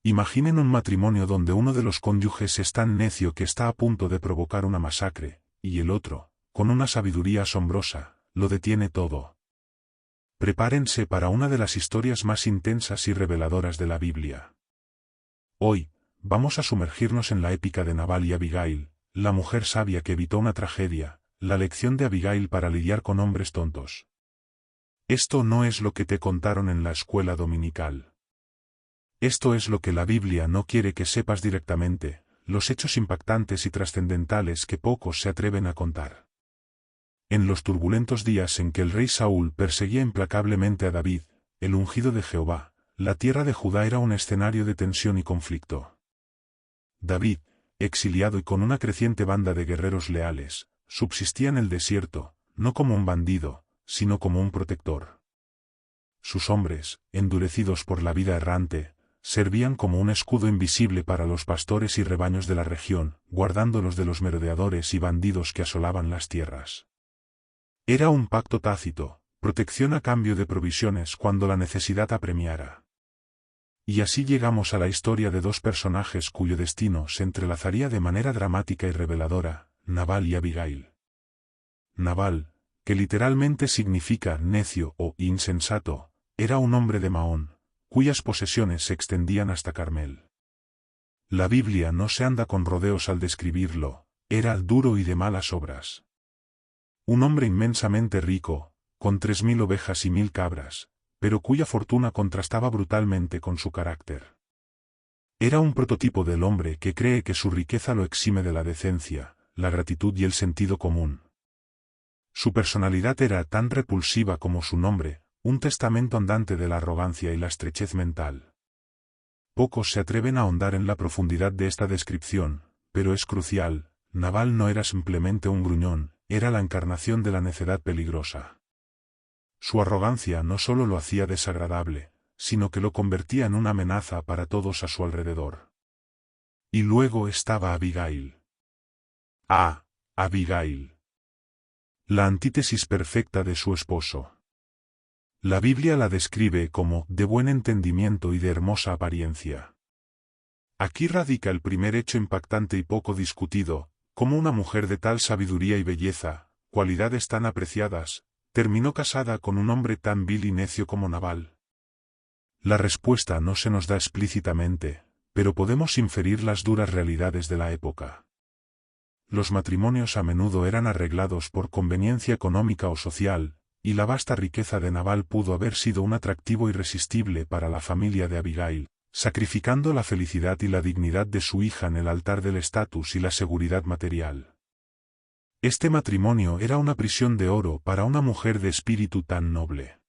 Imaginen un matrimonio donde uno de los cónyuges es tan necio que está a punto de provocar una masacre, y el otro, con una sabiduría asombrosa, lo detiene todo. Prepárense para una de las historias más intensas y reveladoras de la Biblia. Hoy, vamos a sumergirnos en la épica de Nabal y Abigail, la mujer sabia que evitó una tragedia, la lección de Abigail para lidiar con hombres tontos. Esto no es lo que te contaron en la escuela dominical. Esto es lo que la Biblia no quiere que sepas directamente, los hechos impactantes y trascendentales que pocos se atreven a contar. En los turbulentos días en que el rey Saúl perseguía implacablemente a David, el ungido de Jehová, la tierra de Judá era un escenario de tensión y conflicto. David, exiliado y con una creciente banda de guerreros leales, subsistía en el desierto, no como un bandido, sino como un protector. Sus hombres, endurecidos por la vida errante, servían como un escudo invisible para los pastores y rebaños de la región, guardándolos de los merodeadores y bandidos que asolaban las tierras. Era un pacto tácito, protección a cambio de provisiones cuando la necesidad apremiara. Y así llegamos a la historia de dos personajes cuyo destino se entrelazaría de manera dramática y reveladora, Nabal y Abigail. Nabal, que literalmente significa necio o insensato, era un hombre de Maón, cuyas posesiones se extendían hasta Carmel. La Biblia no se anda con rodeos al describirlo, era duro y de malas obras. Un hombre inmensamente rico, con 3000 ovejas y 1000 cabras, pero cuya fortuna contrastaba brutalmente con su carácter. Era un prototipo del hombre que cree que su riqueza lo exime de la decencia, la gratitud y el sentido común. Su personalidad era tan repulsiva como su nombre, un testamento andante de la arrogancia y la estrechez mental. Pocos se atreven a ahondar en la profundidad de esta descripción, pero es crucial. Nabal no era simplemente un gruñón, era la encarnación de la necedad peligrosa. Su arrogancia no solo lo hacía desagradable, sino que lo convertía en una amenaza para todos a su alrededor. Y luego estaba Abigail. Abigail. La antítesis perfecta de su esposo. La Biblia la describe como de buen entendimiento y de hermosa apariencia. Aquí radica el primer hecho impactante y poco discutido, cómo una mujer de tal sabiduría y belleza, cualidades tan apreciadas, terminó casada con un hombre tan vil y necio como Nabal. La respuesta no se nos da explícitamente, pero podemos inferir las duras realidades de la época. Los matrimonios a menudo eran arreglados por conveniencia económica o social, y la vasta riqueza de Nabal pudo haber sido un atractivo irresistible para la familia de Abigail, sacrificando la felicidad y la dignidad de su hija en el altar del estatus y la seguridad material. Este matrimonio era una prisión de oro para una mujer de espíritu tan noble.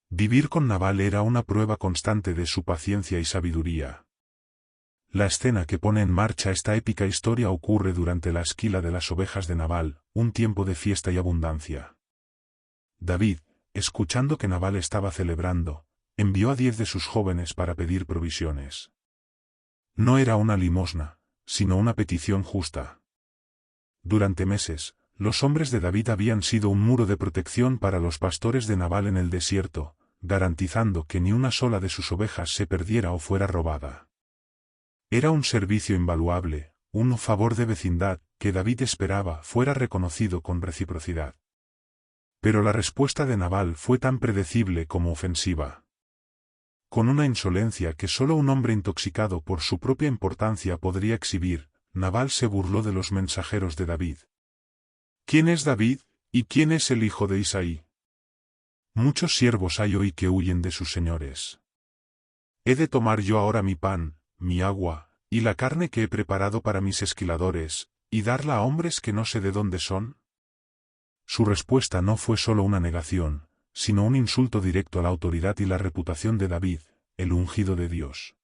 Vivir con Nabal era una prueba constante de su paciencia y sabiduría. La escena que pone en marcha esta épica historia ocurre durante la esquila de las ovejas de Nabal, un tiempo de fiesta y abundancia. David, escuchando que Nabal estaba celebrando, envió a 10 de sus jóvenes para pedir provisiones. No era una limosna, sino una petición justa. Durante meses, los hombres de David habían sido un muro de protección para los pastores de Nabal en el desierto, garantizando que ni una sola de sus ovejas se perdiera o fuera robada. Era un servicio invaluable, un favor de vecindad, que David esperaba fuera reconocido con reciprocidad. Pero la respuesta de Nabal fue tan predecible como ofensiva. Con una insolencia que solo un hombre intoxicado por su propia importancia podría exhibir, Nabal se burló de los mensajeros de David. ¿Quién es David, y quién es el hijo de Isaí? Muchos siervos hay hoy que huyen de sus señores. ¿He de tomar yo ahora mi pan, mi agua, y la carne que he preparado para mis esquiladores, y darla a hombres que no sé de dónde son? Su respuesta no fue solo una negación, sino un insulto directo a la autoridad y la reputación de David, el ungido de Dios.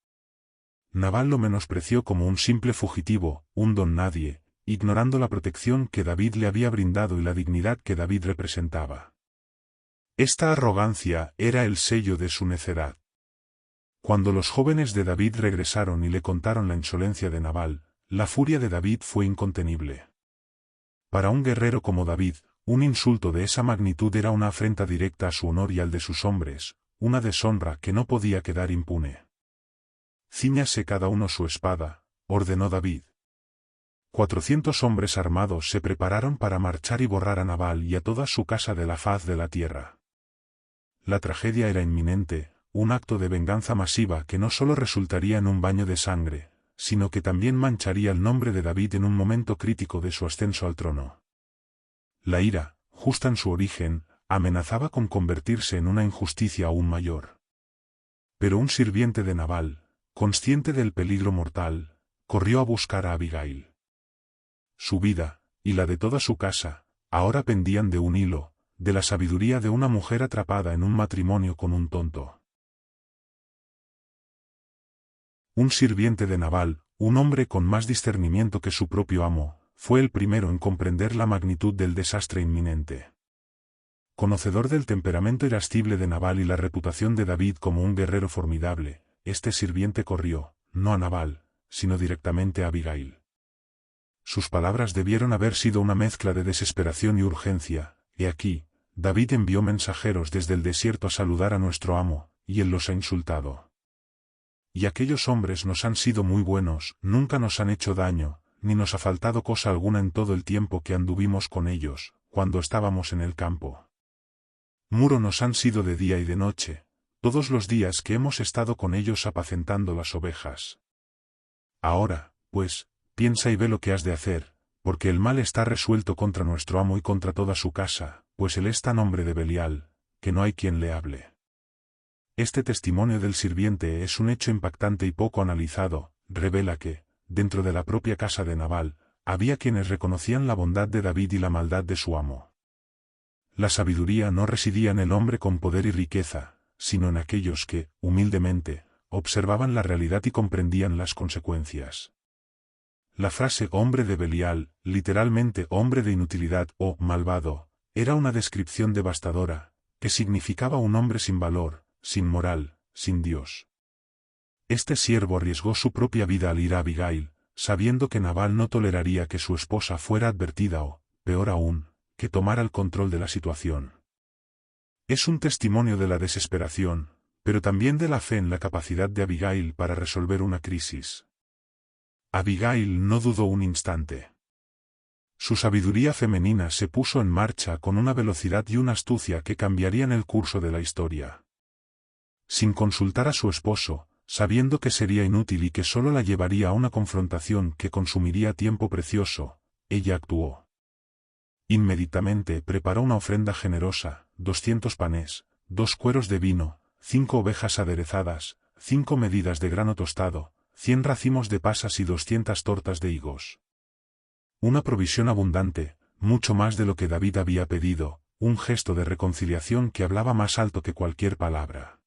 Nabal lo menospreció como un simple fugitivo, un don nadie, ignorando la protección que David le había brindado y la dignidad que David representaba. Esta arrogancia era el sello de su necedad. Cuando los jóvenes de David regresaron y le contaron la insolencia de Nabal, la furia de David fue incontenible. Para un guerrero como David, un insulto de esa magnitud era una afrenta directa a su honor y al de sus hombres, una deshonra que no podía quedar impune. Cíñase cada uno su espada, ordenó David. 400 hombres armados se prepararon para marchar y borrar a Nabal y a toda su casa de la faz de la tierra. La tragedia era inminente, un acto de venganza masiva que no solo resultaría en un baño de sangre, sino que también mancharía el nombre de David en un momento crítico de su ascenso al trono. La ira, justa en su origen, amenazaba con convertirse en una injusticia aún mayor. Pero un sirviente de Nabal, consciente del peligro mortal, corrió a buscar a Abigail. Su vida, y la de toda su casa, ahora pendían de un hilo, de la sabiduría de una mujer atrapada en un matrimonio con un tonto. Un sirviente de Nabal, un hombre con más discernimiento que su propio amo, fue el primero en comprender la magnitud del desastre inminente. Conocedor del temperamento irascible de Nabal y la reputación de David como un guerrero formidable, este sirviente corrió, no a Nabal, sino directamente a Abigail. Sus palabras debieron haber sido una mezcla de desesperación y urgencia. He aquí, David envió mensajeros desde el desierto a saludar a nuestro amo, y él los ha insultado. Y aquellos hombres nos han sido muy buenos, nunca nos han hecho daño, ni nos ha faltado cosa alguna en todo el tiempo que anduvimos con ellos, cuando estábamos en el campo. Muro nos han sido de día y de noche, todos los días que hemos estado con ellos apacentando las ovejas. Ahora, pues, piensa y ve lo que has de hacer, porque el mal está resuelto contra nuestro amo y contra toda su casa, pues él es tan hombre de Belial, que no hay quien le hable. Este testimonio del sirviente es un hecho impactante y poco analizado, revela que, dentro de la propia casa de Nabal, había quienes reconocían la bondad de David y la maldad de su amo. La sabiduría no residía en el hombre con poder y riqueza, sino en aquellos que, humildemente, observaban la realidad y comprendían las consecuencias. La frase hombre de Belial, literalmente hombre de inutilidad o malvado, era una descripción devastadora, que significaba un hombre sin valor, sin moral, sin Dios. Este siervo arriesgó su propia vida al ir a Abigail, sabiendo que Nabal no toleraría que su esposa fuera advertida o, peor aún, que tomara el control de la situación. Es un testimonio de la desesperación, pero también de la fe en la capacidad de Abigail para resolver una crisis. Abigail no dudó un instante. Su sabiduría femenina se puso en marcha con una velocidad y una astucia que cambiarían el curso de la historia. Sin consultar a su esposo, sabiendo que sería inútil y que solo la llevaría a una confrontación que consumiría tiempo precioso, ella actuó. Inmediatamente preparó una ofrenda generosa, 200 panes, 2 cueros de vino, 5 ovejas aderezadas, 5 medidas de grano tostado, 100 racimos de pasas y 200 tortas de higos. Una provisión abundante, mucho más de lo que David había pedido, un gesto de reconciliación que hablaba más alto que cualquier palabra.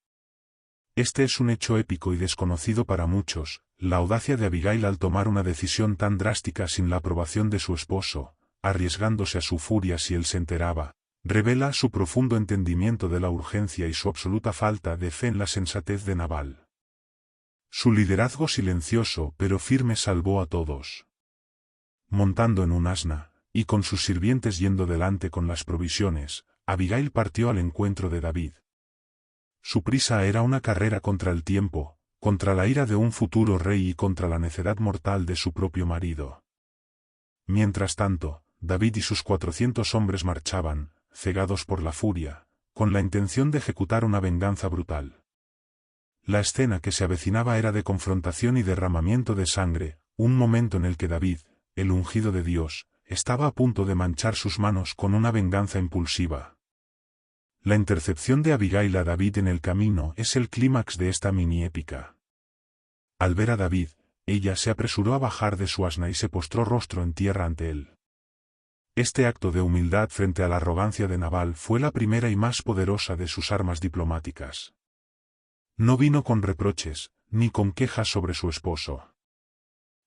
Este es un hecho épico y desconocido para muchos, la audacia de Abigail al tomar una decisión tan drástica sin la aprobación de su esposo, arriesgándose a su furia si él se enteraba, revela su profundo entendimiento de la urgencia y su absoluta falta de fe en la sensatez de Nabal. Su liderazgo silencioso pero firme salvó a todos. Montando en un asna, y con sus sirvientes yendo delante con las provisiones, Abigail partió al encuentro de David. Su prisa era una carrera contra el tiempo, contra la ira de un futuro rey y contra la necedad mortal de su propio marido. Mientras tanto, David y sus 400 hombres marchaban, cegados por la furia, con la intención de ejecutar una venganza brutal. La escena que se avecinaba era de confrontación y derramamiento de sangre, un momento en el que David, el ungido de Dios, estaba a punto de manchar sus manos con una venganza impulsiva. La intercepción de Abigail a David en el camino es el clímax de esta mini épica. Al ver a David, ella se apresuró a bajar de su asna y se postró rostro en tierra ante él. Este acto de humildad frente a la arrogancia de Nabal fue la primera y más poderosa de sus armas diplomáticas. No vino con reproches, ni con quejas sobre su esposo.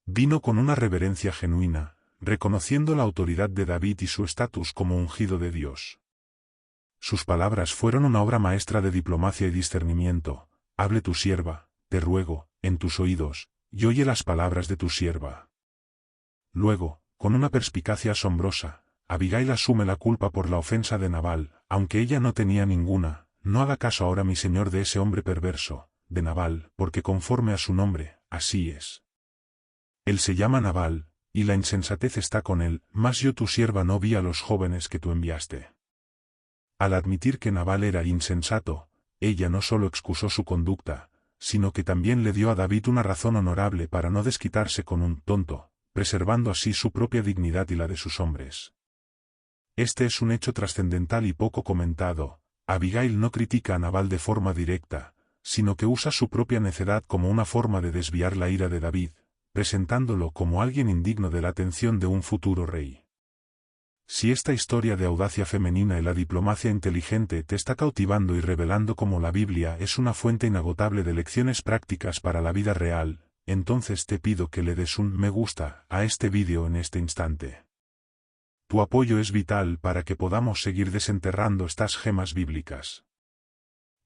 Vino con una reverencia genuina, reconociendo la autoridad de David y su estatus como ungido de Dios. Sus palabras fueron una obra maestra de diplomacia y discernimiento. Hable tu sierva, te ruego, en tus oídos, y oye las palabras de tu sierva. Luego, con una perspicacia asombrosa, Abigail asume la culpa por la ofensa de Nabal, aunque ella no tenía ninguna. No haga caso ahora mi señor de ese hombre perverso, de Nabal, porque conforme a su nombre, así es. Él se llama Nabal, y la insensatez está con él, mas yo tu sierva no vi a los jóvenes que tú enviaste. Al admitir que Nabal era insensato, ella no solo excusó su conducta, sino que también le dio a David una razón honorable para no desquitarse con un tonto, preservando así su propia dignidad y la de sus hombres. Este es un hecho trascendental y poco comentado. Abigail no critica a Nabal de forma directa, sino que usa su propia necedad como una forma de desviar la ira de David, presentándolo como alguien indigno de la atención de un futuro rey. Si esta historia de audacia femenina y la diplomacia inteligente te está cautivando y revelando cómo la Biblia es una fuente inagotable de lecciones prácticas para la vida real, entonces te pido que le des un me gusta a este vídeo en este instante. Tu apoyo es vital para que podamos seguir desenterrando estas gemas bíblicas.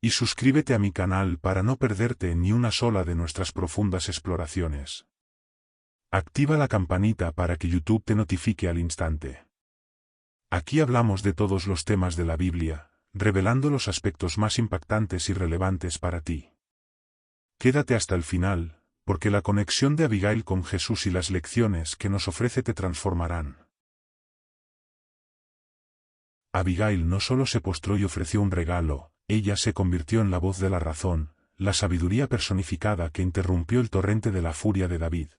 Y suscríbete a mi canal para no perderte ni una sola de nuestras profundas exploraciones. Activa la campanita para que YouTube te notifique al instante. Aquí hablamos de todos los temas de la Biblia, revelando los aspectos más impactantes y relevantes para ti. Quédate hasta el final, porque la conexión de Abigail con Jesús y las lecciones que nos ofrece te transformarán. Abigail no solo se postró y ofreció un regalo, ella se convirtió en la voz de la razón, la sabiduría personificada que interrumpió el torrente de la furia de David.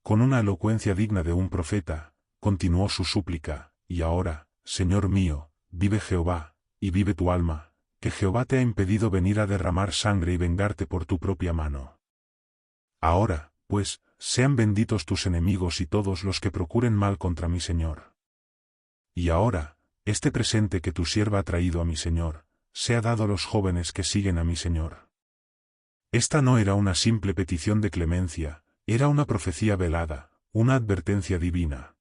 Con una elocuencia digna de un profeta, continuó su súplica. Y ahora, Señor mío, vive Jehová, y vive tu alma, que Jehová te ha impedido venir a derramar sangre y vengarte por tu propia mano. Ahora, pues, sean benditos tus enemigos y todos los que procuren mal contra mi Señor. Y ahora, este presente que tu sierva ha traído a mi Señor, sea dado a los jóvenes que siguen a mi Señor. Esta no era una simple petición de clemencia, era una profecía velada, una advertencia divina.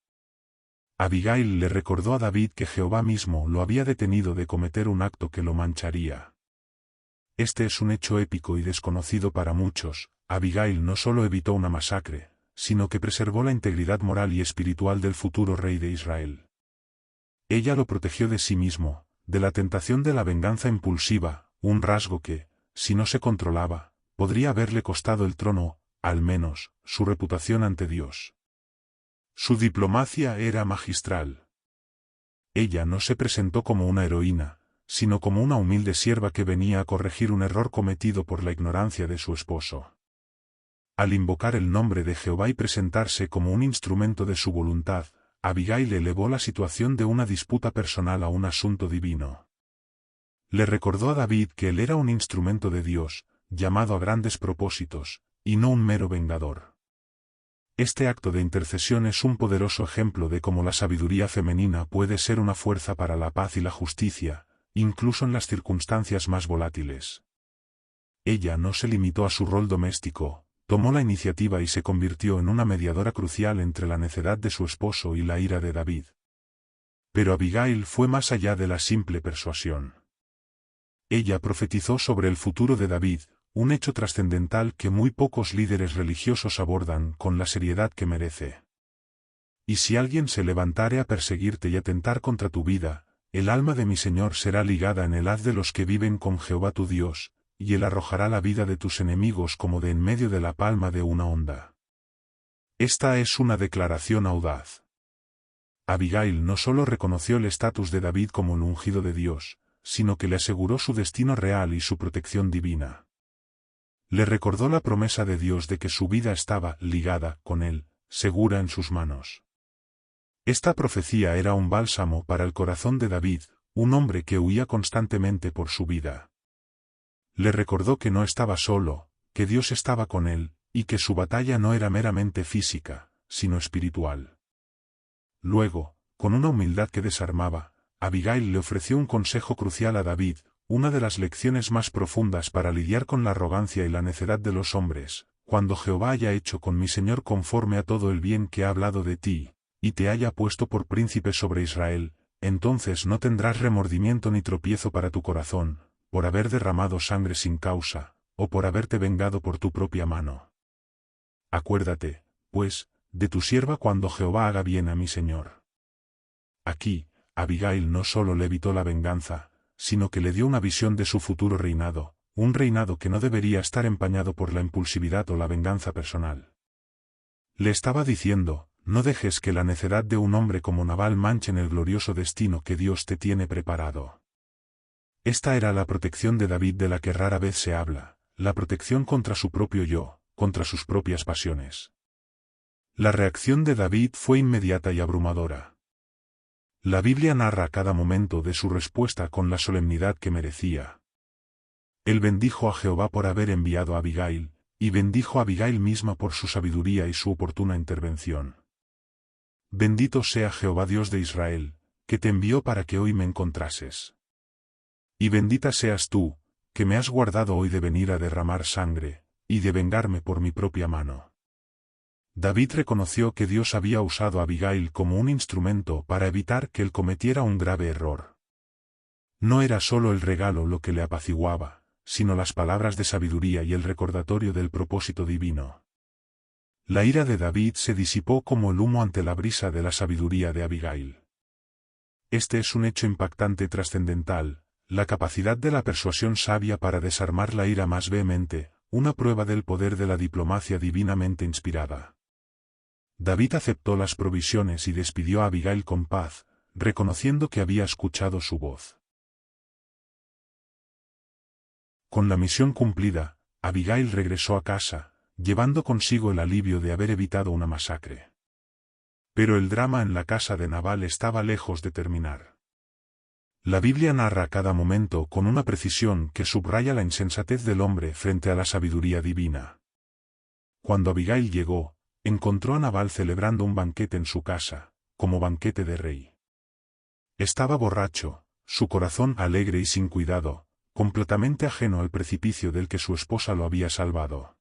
Abigail le recordó a David que Jehová mismo lo había detenido de cometer un acto que lo mancharía. Este es un hecho épico y desconocido para muchos. Abigail no solo evitó una masacre, sino que preservó la integridad moral y espiritual del futuro rey de Israel. Ella lo protegió de sí mismo, de la tentación de la venganza impulsiva, un rasgo que, si no se controlaba, podría haberle costado el trono, al menos, su reputación ante Dios. Su diplomacia era magistral. Ella no se presentó como una heroína, sino como una humilde sierva que venía a corregir un error cometido por la ignorancia de su esposo. Al invocar el nombre de Jehová y presentarse como un instrumento de su voluntad, Abigail elevó la situación de una disputa personal a un asunto divino. Le recordó a David que él era un instrumento de Dios, llamado a grandes propósitos, y no un mero vengador. Este acto de intercesión es un poderoso ejemplo de cómo la sabiduría femenina puede ser una fuerza para la paz y la justicia, incluso en las circunstancias más volátiles. Ella no se limitó a su rol doméstico, tomó la iniciativa y se convirtió en una mediadora crucial entre la necedad de su esposo y la ira de David. Pero Abigail fue más allá de la simple persuasión. Ella profetizó sobre el futuro de David, un hecho trascendental que muy pocos líderes religiosos abordan con la seriedad que merece. Y si alguien se levantare a perseguirte y atentar contra tu vida, el alma de mi Señor será ligada en el haz de los que viven con Jehová tu Dios, y él arrojará la vida de tus enemigos como de en medio de la palma de una onda. Esta es una declaración audaz. Abigail no solo reconoció el estatus de David como el ungido de Dios, sino que le aseguró su destino real y su protección divina. Le recordó la promesa de Dios de que su vida estaba ligada con él, segura en sus manos. Esta profecía era un bálsamo para el corazón de David, un hombre que huía constantemente por su vida. Le recordó que no estaba solo, que Dios estaba con él, y que su batalla no era meramente física, sino espiritual. Luego, con una humildad que desarmaba, Abigail le ofreció un consejo crucial a David, una de las lecciones más profundas para lidiar con la arrogancia y la necedad de los hombres. Cuando Jehová haya hecho con mi Señor conforme a todo el bien que ha hablado de ti, y te haya puesto por príncipe sobre Israel, entonces no tendrás remordimiento ni tropiezo para tu corazón, por haber derramado sangre sin causa, o por haberte vengado por tu propia mano. Acuérdate, pues, de tu sierva cuando Jehová haga bien a mi Señor. Aquí, Abigail no solo le evitó la venganza, sino que le dio una visión de su futuro reinado, un reinado que no debería estar empañado por la impulsividad o la venganza personal. Le estaba diciendo, no dejes que la necedad de un hombre como Nabal manchen el glorioso destino que Dios te tiene preparado. Esta era la protección de David de la que rara vez se habla, la protección contra su propio yo, contra sus propias pasiones. La reacción de David fue inmediata y abrumadora. La Biblia narra cada momento de su respuesta con la solemnidad que merecía. Él bendijo a Jehová por haber enviado a Abigail, y bendijo a Abigail misma por su sabiduría y su oportuna intervención. Bendito sea Jehová Dios de Israel, que te envió para que hoy me encontrases. Y bendita seas tú, que me has guardado hoy de venir a derramar sangre, y de vengarme por mi propia mano. David reconoció que Dios había usado a Abigail como un instrumento para evitar que él cometiera un grave error. No era solo el regalo lo que le apaciguaba, sino las palabras de sabiduría y el recordatorio del propósito divino. La ira de David se disipó como el humo ante la brisa de la sabiduría de Abigail. Este es un hecho impactante y trascendental, la capacidad de la persuasión sabia para desarmar la ira más vehemente, una prueba del poder de la diplomacia divinamente inspirada. David aceptó las provisiones y despidió a Abigail con paz, reconociendo que había escuchado su voz. Con la misión cumplida, Abigail regresó a casa, llevando consigo el alivio de haber evitado una masacre. Pero el drama en la casa de Nabal estaba lejos de terminar. La Biblia narra cada momento con una precisión que subraya la insensatez del hombre frente a la sabiduría divina. Cuando Abigail llegó, encontró a Nabal celebrando un banquete en su casa, como banquete de rey. Estaba borracho, su corazón alegre y sin cuidado, completamente ajeno al precipicio del que su esposa lo había salvado.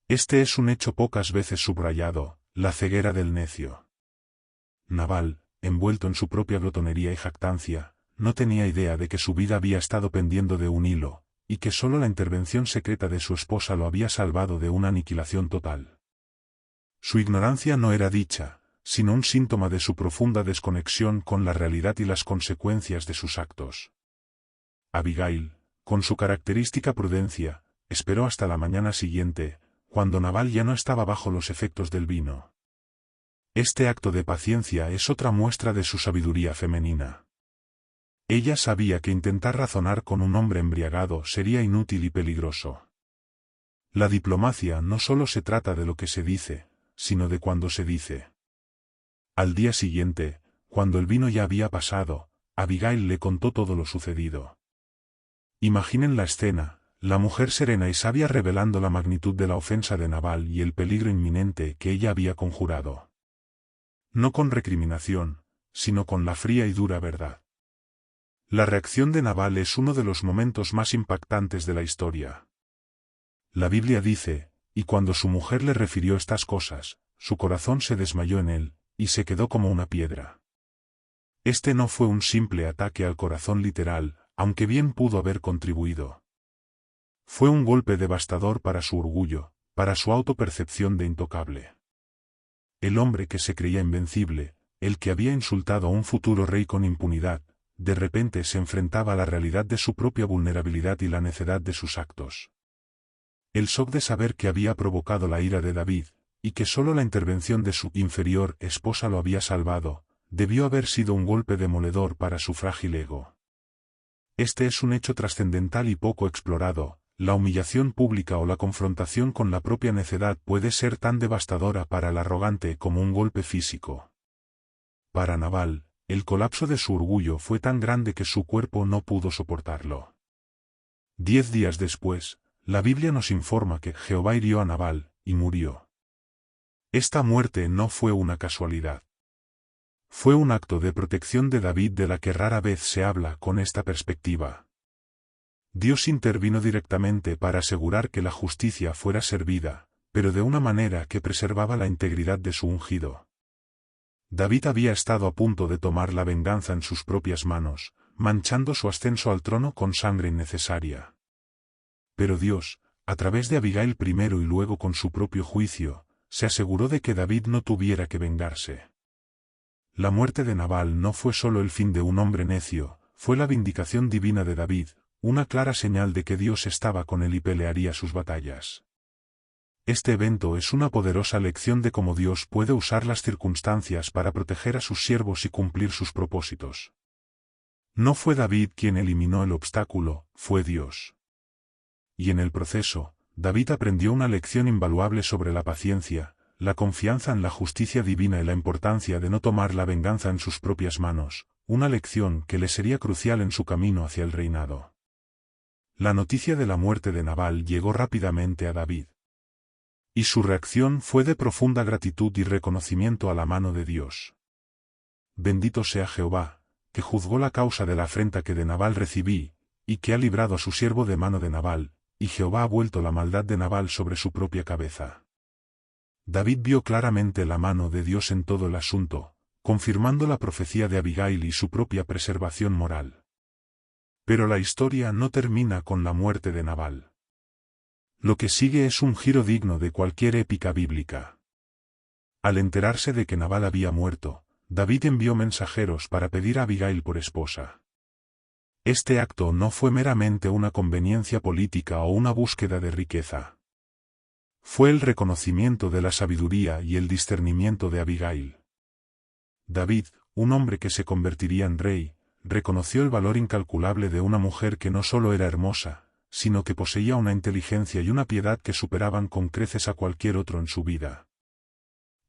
Este es un hecho pocas veces subrayado, la ceguera del necio. Nabal, envuelto en su propia glotonería y jactancia, no tenía idea de que su vida había estado pendiendo de un hilo, y que solo la intervención secreta de su esposa lo había salvado de una aniquilación total. Su ignorancia no era dicha, sino un síntoma de su profunda desconexión con la realidad y las consecuencias de sus actos. Abigail, con su característica prudencia, esperó hasta la mañana siguiente, cuando Nabal ya no estaba bajo los efectos del vino. Este acto de paciencia es otra muestra de su sabiduría femenina. Ella sabía que intentar razonar con un hombre embriagado sería inútil y peligroso. La diplomacia no solo se trata de lo que se dice, sino de cuándo se dice. Al día siguiente, cuando el vino ya había pasado, Abigail le contó todo lo sucedido. Imaginen la escena, la mujer serena y sabia revelando la magnitud de la ofensa de Nabal y el peligro inminente que ella había conjurado. No con recriminación, sino con la fría y dura verdad. La reacción de Nabal es uno de los momentos más impactantes de la historia. La Biblia dice, y cuando su mujer le refirió estas cosas, su corazón se desmayó en él, y se quedó como una piedra. Este no fue un simple ataque al corazón literal, aunque bien pudo haber contribuido. Fue un golpe devastador para su orgullo, para su autopercepción de intocable. El hombre que se creía invencible, el que había insultado a un futuro rey con impunidad, de repente se enfrentaba a la realidad de su propia vulnerabilidad y la necedad de sus actos. El shock de saber que había provocado la ira de David, y que solo la intervención de su inferior esposa lo había salvado, debió haber sido un golpe demoledor para su frágil ego. Este es un hecho trascendental y poco explorado. La humillación pública o la confrontación con la propia necedad puede ser tan devastadora para el arrogante como un golpe físico. Para Nabal, el colapso de su orgullo fue tan grande que su cuerpo no pudo soportarlo. 10 días después, la Biblia nos informa que Jehová hirió a Nabal, y murió. Esta muerte no fue una casualidad. Fue un acto de protección de David de la que rara vez se habla con esta perspectiva. Dios intervino directamente para asegurar que la justicia fuera servida, pero de una manera que preservaba la integridad de su ungido. David había estado a punto de tomar la venganza en sus propias manos, manchando su ascenso al trono con sangre innecesaria. Pero Dios, a través de Abigail primero y luego con su propio juicio, se aseguró de que David no tuviera que vengarse. La muerte de Nabal no fue solo el fin de un hombre necio, fue la vindicación divina de David, una clara señal de que Dios estaba con él y pelearía sus batallas. Este evento es una poderosa lección de cómo Dios puede usar las circunstancias para proteger a sus siervos y cumplir sus propósitos. No fue David quien eliminó el obstáculo, fue Dios. Y en el proceso, David aprendió una lección invaluable sobre la paciencia, la confianza en la justicia divina y la importancia de no tomar la venganza en sus propias manos, una lección que le sería crucial en su camino hacia el reinado. La noticia de la muerte de Nabal llegó rápidamente a David. Y su reacción fue de profunda gratitud y reconocimiento a la mano de Dios. Bendito sea Jehová, que juzgó la causa de la afrenta que de Nabal recibí, y que ha librado a su siervo de mano de Nabal, y Jehová ha vuelto la maldad de Nabal sobre su propia cabeza. David vio claramente la mano de Dios en todo el asunto, confirmando la profecía de Abigail y su propia preservación moral. Pero la historia no termina con la muerte de Nabal. Lo que sigue es un giro digno de cualquier épica bíblica. Al enterarse de que Nabal había muerto, David envió mensajeros para pedir a Abigail por esposa. Este acto no fue meramente una conveniencia política o una búsqueda de riqueza. Fue el reconocimiento de la sabiduría y el discernimiento de Abigail. David, un hombre que se convertiría en rey, reconoció el valor incalculable de una mujer que no solo era hermosa, sino que poseía una inteligencia y una piedad que superaban con creces a cualquier otro en su vida.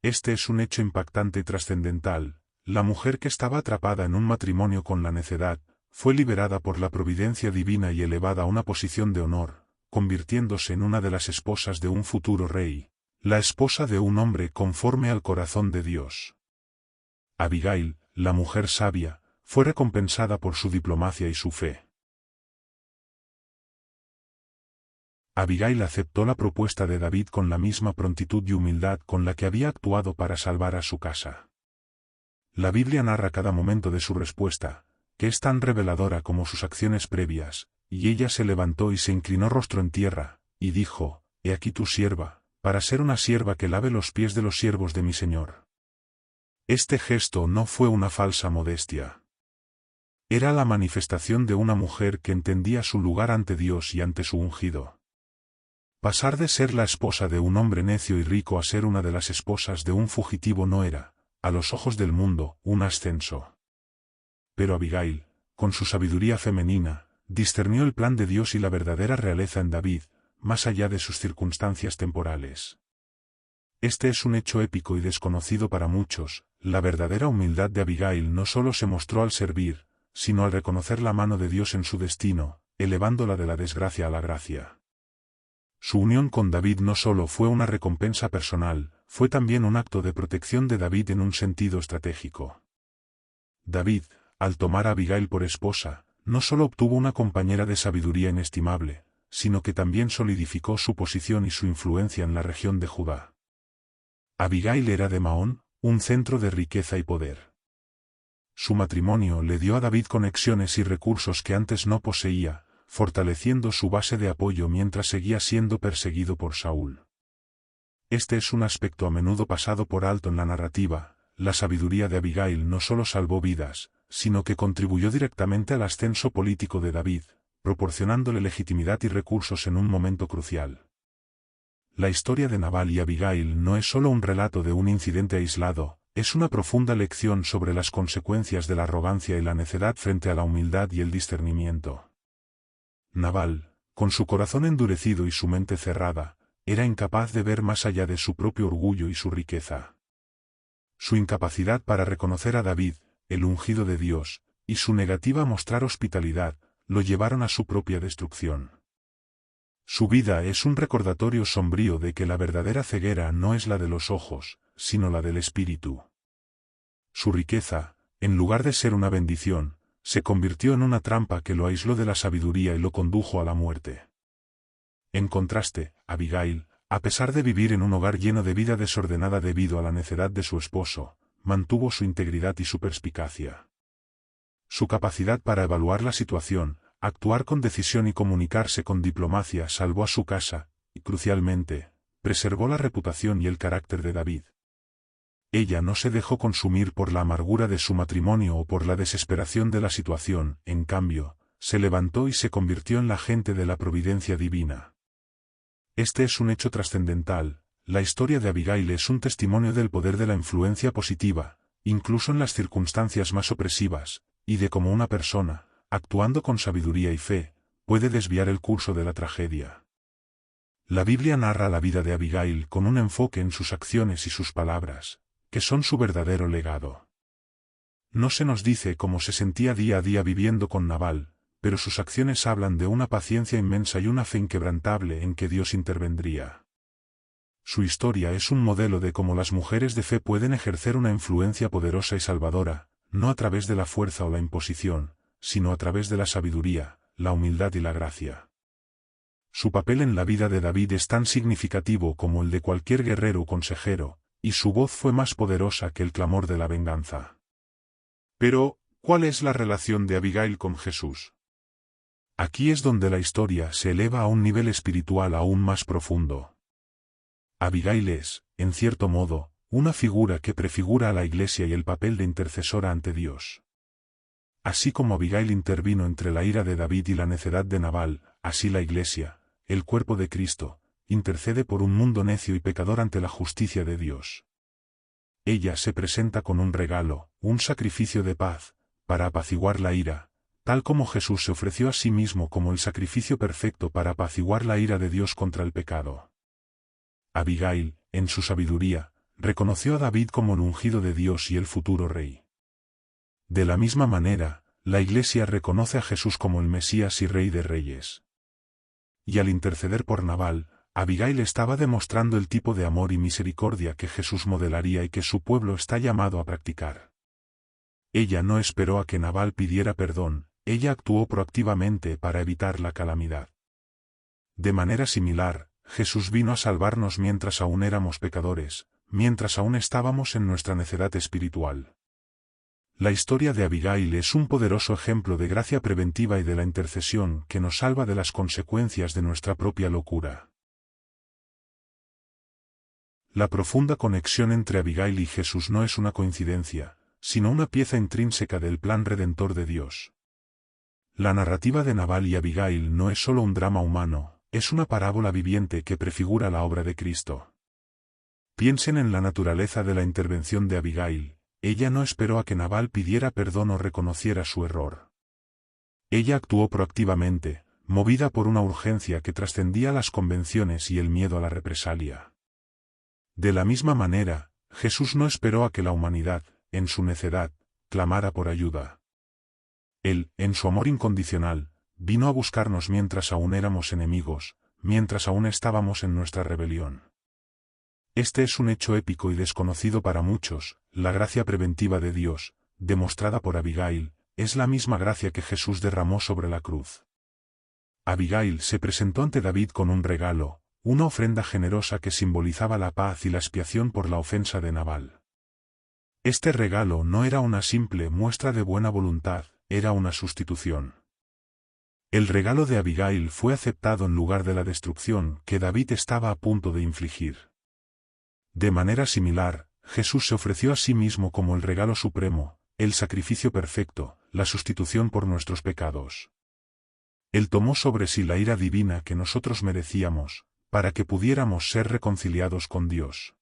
Este es un hecho impactante y trascendental. La mujer que estaba atrapada en un matrimonio con la necedad, fue liberada por la providencia divina y elevada a una posición de honor, convirtiéndose en una de las esposas de un futuro rey, la esposa de un hombre conforme al corazón de Dios. Abigail, la mujer sabia, fue recompensada por su diplomacia y su fe. Abigail aceptó la propuesta de David con la misma prontitud y humildad con la que había actuado para salvar a su casa. La Biblia narra cada momento de su respuesta, que es tan reveladora como sus acciones previas, y ella se levantó y se inclinó rostro en tierra, y dijo, «He aquí tu sierva, para ser una sierva que lave los pies de los siervos de mi Señor». Este gesto no fue una falsa modestia. Era la manifestación de una mujer que entendía su lugar ante Dios y ante su ungido. Pasar de ser la esposa de un hombre necio y rico a ser una de las esposas de un fugitivo no era, a los ojos del mundo, un ascenso. Pero Abigail, con su sabiduría femenina, discernió el plan de Dios y la verdadera realeza en David, más allá de sus circunstancias temporales. Este es un hecho épico y desconocido para muchos. La verdadera humildad de Abigail no solo se mostró al servir, sino al reconocer la mano de Dios en su destino, elevándola de la desgracia a la gracia. Su unión con David no solo fue una recompensa personal, fue también un acto de protección de David en un sentido estratégico. David, al tomar a Abigail por esposa, no solo obtuvo una compañera de sabiduría inestimable, sino que también solidificó su posición y su influencia en la región de Judá. Abigail era de Maón, un centro de riqueza y poder. Su matrimonio le dio a David conexiones y recursos que antes no poseía, fortaleciendo su base de apoyo mientras seguía siendo perseguido por Saúl. Este es un aspecto a menudo pasado por alto en la narrativa. La sabiduría de Abigail no solo salvó vidas, sino que contribuyó directamente al ascenso político de David, proporcionándole legitimidad y recursos en un momento crucial. La historia de Nabal y Abigail no es solo un relato de un incidente aislado, es una profunda lección sobre las consecuencias de la arrogancia y la necedad frente a la humildad y el discernimiento. Nabal, con su corazón endurecido y su mente cerrada, era incapaz de ver más allá de su propio orgullo y su riqueza. Su incapacidad para reconocer a David, el ungido de Dios, y su negativa a mostrar hospitalidad, lo llevaron a su propia destrucción. Su vida es un recordatorio sombrío de que la verdadera ceguera no es la de los ojos, sino la del espíritu. Su riqueza, en lugar de ser una bendición, se convirtió en una trampa que lo aisló de la sabiduría y lo condujo a la muerte. En contraste, Abigail, a pesar de vivir en un hogar lleno de vida desordenada debido a la necedad de su esposo, mantuvo su integridad y su perspicacia. Su capacidad para evaluar la situación, actuar con decisión y comunicarse con diplomacia salvó a su casa, y crucialmente, preservó la reputación y el carácter de David. Ella no se dejó consumir por la amargura de su matrimonio o por la desesperación de la situación, en cambio, se levantó y se convirtió en la agente de la providencia divina. Este es un hecho trascendental. La historia de Abigail es un testimonio del poder de la influencia positiva, incluso en las circunstancias más opresivas, y de cómo una persona, actuando con sabiduría y fe, puede desviar el curso de la tragedia. La Biblia narra la vida de Abigail con un enfoque en sus acciones y sus palabras, que son su verdadero legado. No se nos dice cómo se sentía día a día viviendo con Nabal, pero sus acciones hablan de una paciencia inmensa y una fe inquebrantable en que Dios intervendría. Su historia es un modelo de cómo las mujeres de fe pueden ejercer una influencia poderosa y salvadora, no a través de la fuerza o la imposición, sino a través de la sabiduría, la humildad y la gracia. Su papel en la vida de David es tan significativo como el de cualquier guerrero o consejero, y su voz fue más poderosa que el clamor de la venganza. Pero, ¿cuál es la relación de Abigail con Jesús? Aquí es donde la historia se eleva a un nivel espiritual aún más profundo. Abigail es, en cierto modo, una figura que prefigura a la Iglesia y el papel de intercesora ante Dios. Así como Abigail intervino entre la ira de David y la necedad de Nabal, así la Iglesia, el cuerpo de Cristo, intercede por un mundo necio y pecador ante la justicia de Dios. Ella se presenta con un regalo, un sacrificio de paz, para apaciguar la ira, tal como Jesús se ofreció a sí mismo como el sacrificio perfecto para apaciguar la ira de Dios contra el pecado. Abigail, en su sabiduría, reconoció a David como el ungido de Dios y el futuro rey. De la misma manera, la Iglesia reconoce a Jesús como el Mesías y Rey de Reyes. Y al interceder por Nabal, Abigail estaba demostrando el tipo de amor y misericordia que Jesús modelaría y que su pueblo está llamado a practicar. Ella no esperó a que Nabal pidiera perdón, ella actuó proactivamente para evitar la calamidad. De manera similar, Jesús vino a salvarnos mientras aún éramos pecadores, mientras aún estábamos en nuestra necedad espiritual. La historia de Abigail es un poderoso ejemplo de gracia preventiva y de la intercesión que nos salva de las consecuencias de nuestra propia locura. La profunda conexión entre Abigail y Jesús no es una coincidencia, sino una pieza intrínseca del plan redentor de Dios. La narrativa de Nabal y Abigail no es solo un drama humano, es una parábola viviente que prefigura la obra de Cristo. Piensen en la naturaleza de la intervención de Abigail. Ella no esperó a que Nabal pidiera perdón o reconociera su error. Ella actuó proactivamente, movida por una urgencia que trascendía las convenciones y el miedo a la represalia. De la misma manera, Jesús no esperó a que la humanidad, en su necedad, clamara por ayuda. Él, en su amor incondicional, vino a buscarnos mientras aún éramos enemigos, mientras aún estábamos en nuestra rebelión. Este es un hecho épico y desconocido para muchos. La gracia preventiva de Dios, demostrada por Abigail, es la misma gracia que Jesús derramó sobre la cruz. Abigail se presentó ante David con un regalo, una ofrenda generosa que simbolizaba la paz y la expiación por la ofensa de Nabal. Este regalo no era una simple muestra de buena voluntad, era una sustitución. El regalo de Abigail fue aceptado en lugar de la destrucción que David estaba a punto de infligir. De manera similar, Jesús se ofreció a sí mismo como el regalo supremo, el sacrificio perfecto, la sustitución por nuestros pecados. Él tomó sobre sí la ira divina que nosotros merecíamos, para que pudiéramos ser reconciliados con Dios.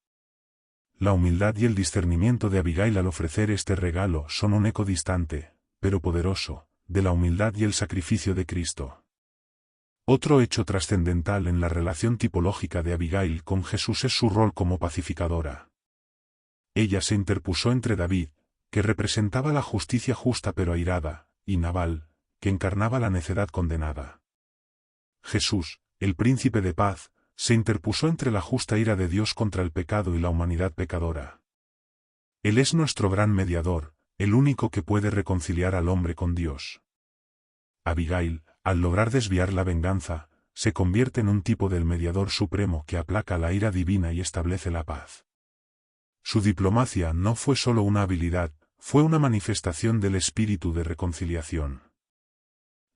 La humildad y el discernimiento de Abigail al ofrecer este regalo son un eco distante, pero poderoso, de la humildad y el sacrificio de Cristo. Otro hecho trascendental en la relación tipológica de Abigail con Jesús es su rol como pacificadora. Ella se interpuso entre David, que representaba la justicia justa pero airada, y Nabal, que encarnaba la necedad condenada. Jesús, el príncipe de paz, se interpuso entre la justa ira de Dios contra el pecado y la humanidad pecadora. Él es nuestro gran mediador, el único que puede reconciliar al hombre con Dios. Abigail, al lograr desviar la venganza, se convierte en un tipo del mediador supremo que aplaca la ira divina y establece la paz. Su diplomacia no fue solo una habilidad, fue una manifestación del espíritu de reconciliación.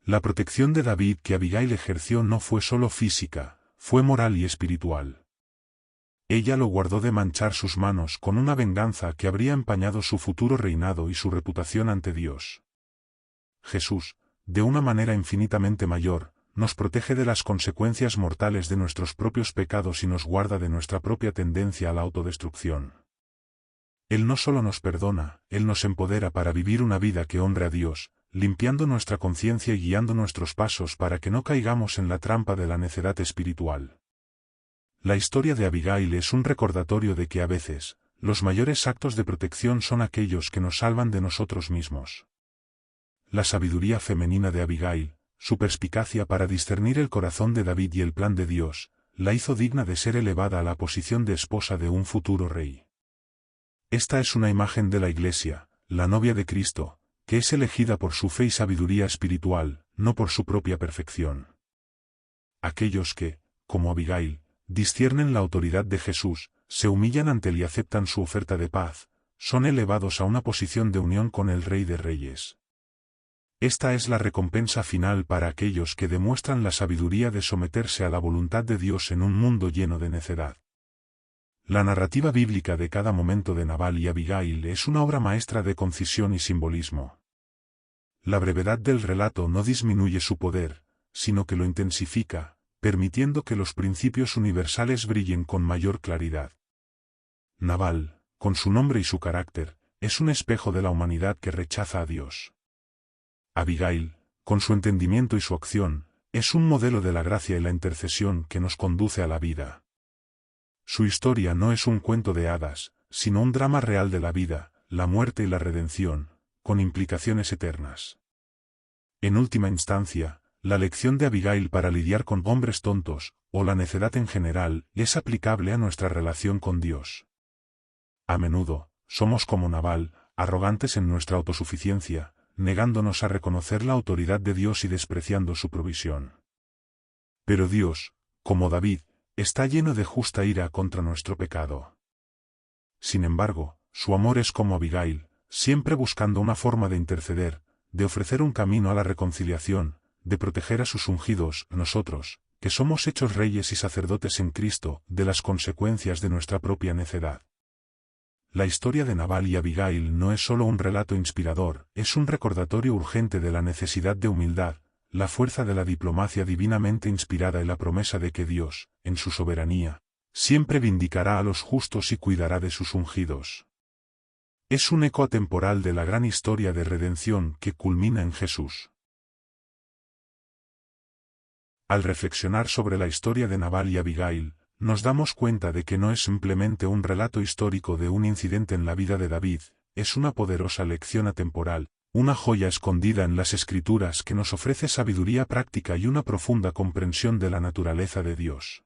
La protección de David que Abigail ejerció no fue solo física, fue moral y espiritual. Ella lo guardó de manchar sus manos con una venganza que habría empañado su futuro reinado y su reputación ante Dios. Jesús, de una manera infinitamente mayor, nos protege de las consecuencias mortales de nuestros propios pecados y nos guarda de nuestra propia tendencia a la autodestrucción. Él no solo nos perdona, Él nos empodera para vivir una vida que honre a Dios, limpiando nuestra conciencia y guiando nuestros pasos para que no caigamos en la trampa de la necedad espiritual. La historia de Abigail es un recordatorio de que a veces, los mayores actos de protección son aquellos que nos salvan de nosotros mismos. La sabiduría femenina de Abigail, su perspicacia para discernir el corazón de David y el plan de Dios, la hizo digna de ser elevada a la posición de esposa de un futuro rey. Esta es una imagen de la Iglesia, la novia de Cristo, que es elegida por su fe y sabiduría espiritual, no por su propia perfección. Aquellos que, como Abigail, disciernen la autoridad de Jesús, se humillan ante él y aceptan su oferta de paz, son elevados a una posición de unión con el Rey de Reyes. Esta es la recompensa final para aquellos que demuestran la sabiduría de someterse a la voluntad de Dios en un mundo lleno de necedad. La narrativa bíblica de cada momento de Nabal y Abigail es una obra maestra de concisión y simbolismo. La brevedad del relato no disminuye su poder, sino que lo intensifica, permitiendo que los principios universales brillen con mayor claridad. Nabal, con su nombre y su carácter, es un espejo de la humanidad que rechaza a Dios. Abigail, con su entendimiento y su acción, es un modelo de la gracia y la intercesión que nos conduce a la vida. Su historia no es un cuento de hadas, sino un drama real de la vida, la muerte y la redención, con implicaciones eternas. En última instancia, la lección de Abigail para lidiar con hombres tontos, o la necedad en general, es aplicable a nuestra relación con Dios. A menudo, somos como Nabal, arrogantes en nuestra autosuficiencia, negándonos a reconocer la autoridad de Dios y despreciando su provisión. Pero Dios, como David, está lleno de justa ira contra nuestro pecado. Sin embargo, su amor es como Abigail, siempre buscando una forma de interceder, de ofrecer un camino a la reconciliación, de proteger a sus ungidos, nosotros, que somos hechos reyes y sacerdotes en Cristo, de las consecuencias de nuestra propia necedad. La historia de Nabal y Abigail no es solo un relato inspirador, es un recordatorio urgente de la necesidad de humildad, la fuerza de la diplomacia divinamente inspirada y la promesa de que Dios, en su soberanía, siempre vindicará a los justos y cuidará de sus ungidos. Es un eco atemporal de la gran historia de redención que culmina en Jesús. Al reflexionar sobre la historia de Nabal y Abigail, nos damos cuenta de que no es simplemente un relato histórico de un incidente en la vida de David, es una poderosa lección atemporal, una joya escondida en las Escrituras que nos ofrece sabiduría práctica y una profunda comprensión de la naturaleza de Dios.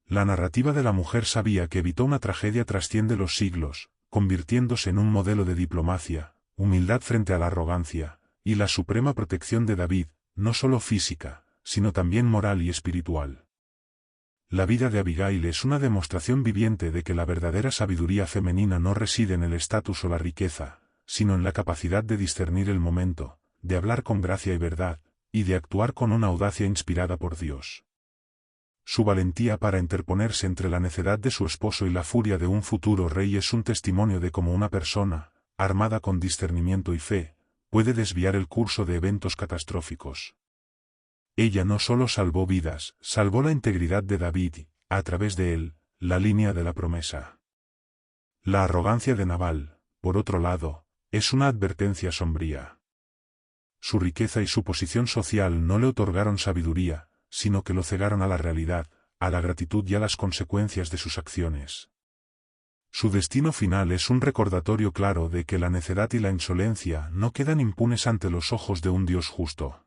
La narrativa de la mujer sabia que evitó una tragedia trasciende los siglos, convirtiéndose en un modelo de diplomacia, humildad frente a la arrogancia, y la suprema protección de David, no solo física, sino también moral y espiritual. La vida de Abigail es una demostración viviente de que la verdadera sabiduría femenina no reside en el estatus o la riqueza, sino en la capacidad de discernir el momento, de hablar con gracia y verdad, y de actuar con una audacia inspirada por Dios. Su valentía para interponerse entre la necedad de su esposo y la furia de un futuro rey es un testimonio de cómo una persona, armada con discernimiento y fe, puede desviar el curso de eventos catastróficos. Ella no solo salvó vidas, salvó la integridad de David y, a través de él, la línea de la promesa. La arrogancia de Nabal, por otro lado, es una advertencia sombría. Su riqueza y su posición social no le otorgaron sabiduría, sino que lo cegaron a la realidad, a la gratitud y a las consecuencias de sus acciones. Su destino final es un recordatorio claro de que la necedad y la insolencia no quedan impunes ante los ojos de un Dios justo.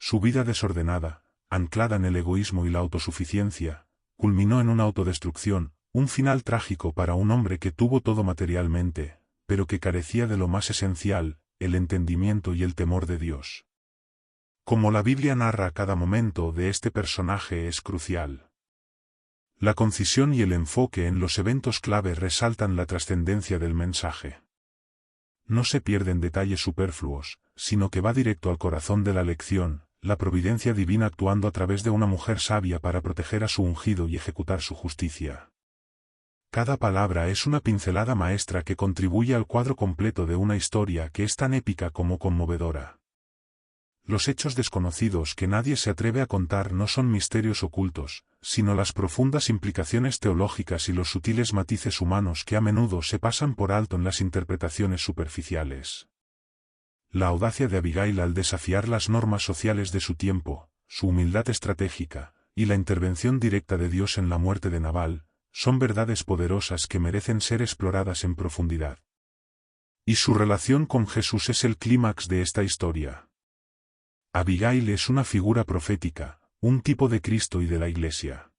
Su vida desordenada, anclada en el egoísmo y la autosuficiencia, culminó en una autodestrucción, un final trágico para un hombre que tuvo todo materialmente, pero que carecía de lo más esencial, el entendimiento y el temor de Dios. Como la Biblia narra cada momento de este personaje es crucial. La concisión y el enfoque en los eventos clave resaltan la trascendencia del mensaje. No se pierden detalles superfluos, sino que va directo al corazón de la lección, la providencia divina actuando a través de una mujer sabia para proteger a su ungido y ejecutar su justicia. Cada palabra es una pincelada maestra que contribuye al cuadro completo de una historia que es tan épica como conmovedora. Los hechos desconocidos que nadie se atreve a contar no son misterios ocultos, sino las profundas implicaciones teológicas y los sutiles matices humanos que a menudo se pasan por alto en las interpretaciones superficiales. La audacia de Abigail al desafiar las normas sociales de su tiempo, su humildad estratégica, y la intervención directa de Dios en la muerte de Nabal, son verdades poderosas que merecen ser exploradas en profundidad. Y su relación con Jesús es el clímax de esta historia. Abigail es una figura profética, un tipo de Cristo y de la Iglesia.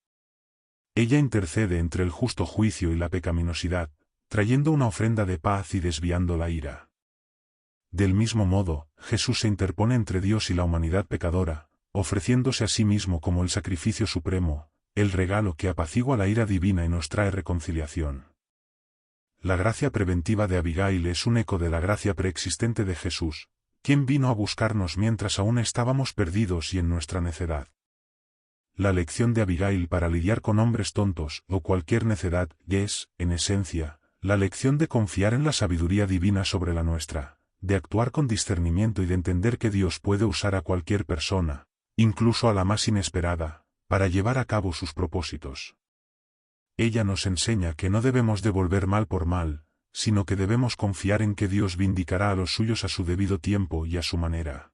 Ella intercede entre el justo juicio y la pecaminosidad, trayendo una ofrenda de paz y desviando la ira. Del mismo modo, Jesús se interpone entre Dios y la humanidad pecadora, ofreciéndose a sí mismo como el sacrificio supremo, el regalo que apacigua la ira divina y nos trae reconciliación. La gracia preventiva de Abigail es un eco de la gracia preexistente de Jesús, quien vino a buscarnos mientras aún estábamos perdidos y en nuestra necedad. La lección de Abigail para lidiar con hombres tontos o cualquier necedad es, en esencia, la lección de confiar en la sabiduría divina sobre la nuestra, de actuar con discernimiento y de entender que Dios puede usar a cualquier persona, incluso a la más inesperada, para llevar a cabo sus propósitos. Ella nos enseña que no debemos devolver mal por mal, sino que debemos confiar en que Dios vindicará a los suyos a su debido tiempo y a su manera.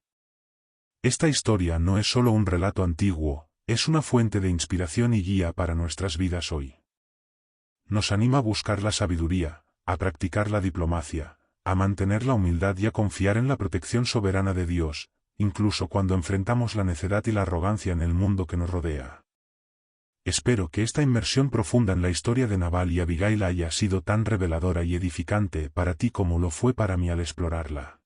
Esta historia no es solo un relato antiguo, es una fuente de inspiración y guía para nuestras vidas hoy. Nos anima a buscar la sabiduría, a practicar la diplomacia, a mantener la humildad y a confiar en la protección soberana de Dios, incluso cuando enfrentamos la necedad y la arrogancia en el mundo que nos rodea. Espero que esta inmersión profunda en la historia de Nabal y Abigail haya sido tan reveladora y edificante para ti como lo fue para mí al explorarla.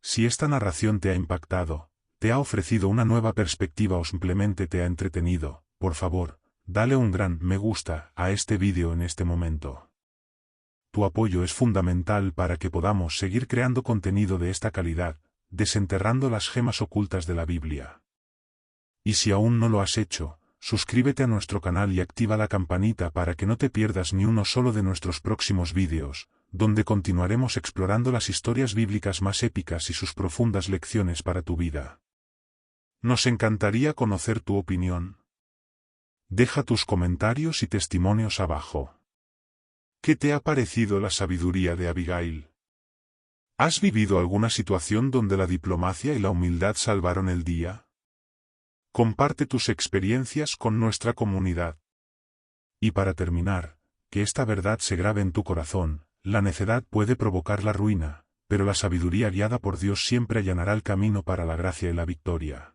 Si esta narración te ha impactado, te ha ofrecido una nueva perspectiva o simplemente te ha entretenido, por favor, dale un gran me gusta a este vídeo en este momento. Tu apoyo es fundamental para que podamos seguir creando contenido de esta calidad, desenterrando las gemas ocultas de la Biblia. Y si aún no lo has hecho, suscríbete a nuestro canal y activa la campanita para que no te pierdas ni uno solo de nuestros próximos vídeos, donde continuaremos explorando las historias bíblicas más épicas y sus profundas lecciones para tu vida. Nos encantaría conocer tu opinión. Deja tus comentarios y testimonios abajo. ¿Qué te ha parecido la sabiduría de Abigail? ¿Has vivido alguna situación donde la diplomacia y la humildad salvaron el día? Comparte tus experiencias con nuestra comunidad. Y para terminar, que esta verdad se grabe en tu corazón, la necedad puede provocar la ruina, pero la sabiduría guiada por Dios siempre allanará el camino para la gracia y la victoria.